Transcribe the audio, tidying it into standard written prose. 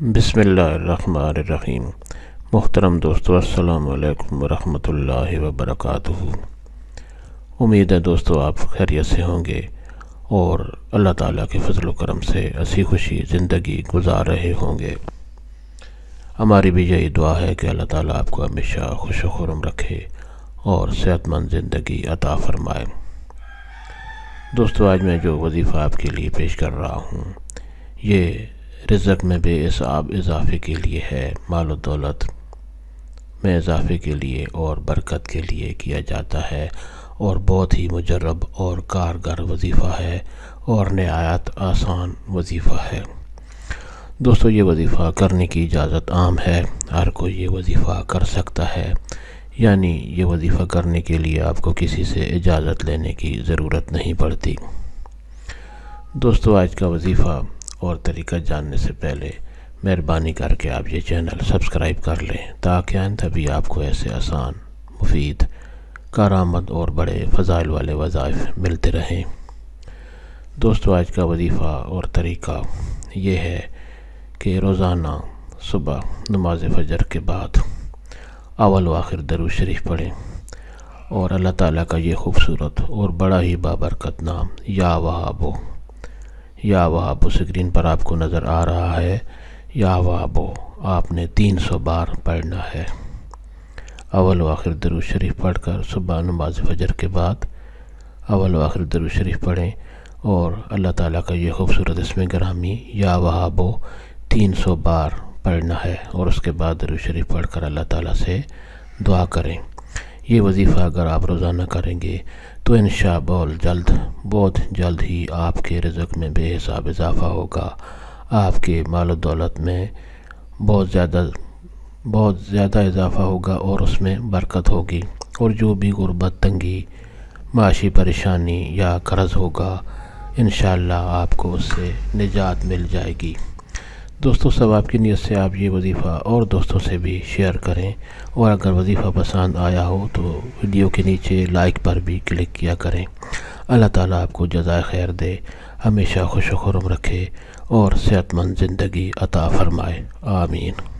بسم اللہ الرحمن الرحیم۔ محترم دوستو، السلام علیکم ورحمۃ اللہ وبرکاتہ۔ امید ہے دوستو آپ خیریت سے ہوں گے اور اللہ تعالیٰ کے فضل و کرم سے ہنسی خوشی زندگی گزار رہے ہوں گے۔ ہماری بھی یہی دعا ہے کہ اللہ تعالیٰ آپ کو ہمیشہ خوش و خرم رکھے اور صحت مند زندگی عطا فرمائے۔ دوستو، آج میں جو وظیفہ آپ کے لیے پیش کر رہا ہوں یہ رزق میں بے حساب اضافے کے لیے ہے، مال و دولت میں اضافے کے لیے اور برکت کے لیے کیا جاتا ہے، اور بہت ہی مجرب اور کارگر وظیفہ ہے اور نہایت آسان وظیفہ ہے۔ دوستو، یہ وظیفہ کرنے کی اجازت عام ہے، ہر کوئی یہ وظیفہ کر سکتا ہے، یعنی یہ وظیفہ کرنے کے لیے آپ کو کسی سے اجازت لینے کی ضرورت نہیں پڑتی۔ دوستو، آج کا وظیفہ اور طریقہ جاننے سے پہلے مہربانی کر کے آپ یہ چینل سبسکرائب کر لیں تاکہ آئندہ بھی آپ کو ایسے آسان، مفید، کارآمد اور بڑے فضائل والے وظائف ملتے رہیں۔ دوستو، آج کا وظیفہ اور طریقہ یہ ہے کہ روزانہ صبح نماز فجر کے بعد اول و آخر درود شریف پڑھیں اور اللہ تعالیٰ کا یہ خوبصورت اور بڑا ہی بابرکت نام یا وہاب سکرین پر آپ کو نظر آ رہا ہے، یا وہاب آپ نے 300 بار پڑھنا ہے۔ اول و آخر درود شریف پڑھ کر صبح نماز فجر کے بعد اول و آخر درود شریف پڑھیں اور اللہ تعالیٰ کا یہ خوبصورت اسم گرامی یا وہاب 300 بار پڑھنا ہے، اور اس کے بعد درود شریف پڑھ کر اللہ تعالیٰ سے دعا کریں۔ یہ وظیفہ اگر آپ روزانہ کریں گے تو انشاءاللہ بہت جلد ہی آپ کے رزق میں بے حساب اضافہ ہوگا، آپ کے مال و دولت میں بہت زیادہ اضافہ ہوگا اور اس میں برکت ہوگی، اور جو بھی غربت، تنگی، معاشی پریشانی یا قرض ہوگا انشاءاللہ آپ کو اس سے نجات مل جائے گی۔ دوستو، سب آپ کی نیت سے آپ یہ وظیفہ اور دوستوں سے بھی شیئر کریں، اور اگر وظیفہ پسند آیا ہو تو ویڈیو کے نیچے لائک پر بھی کلک کیا کریں۔ اللہ تعالیٰ آپ کو جزائے خیر دے، ہمیشہ خوش و خرم رکھے اور صحت مند زندگی عطا فرمائے، آمین۔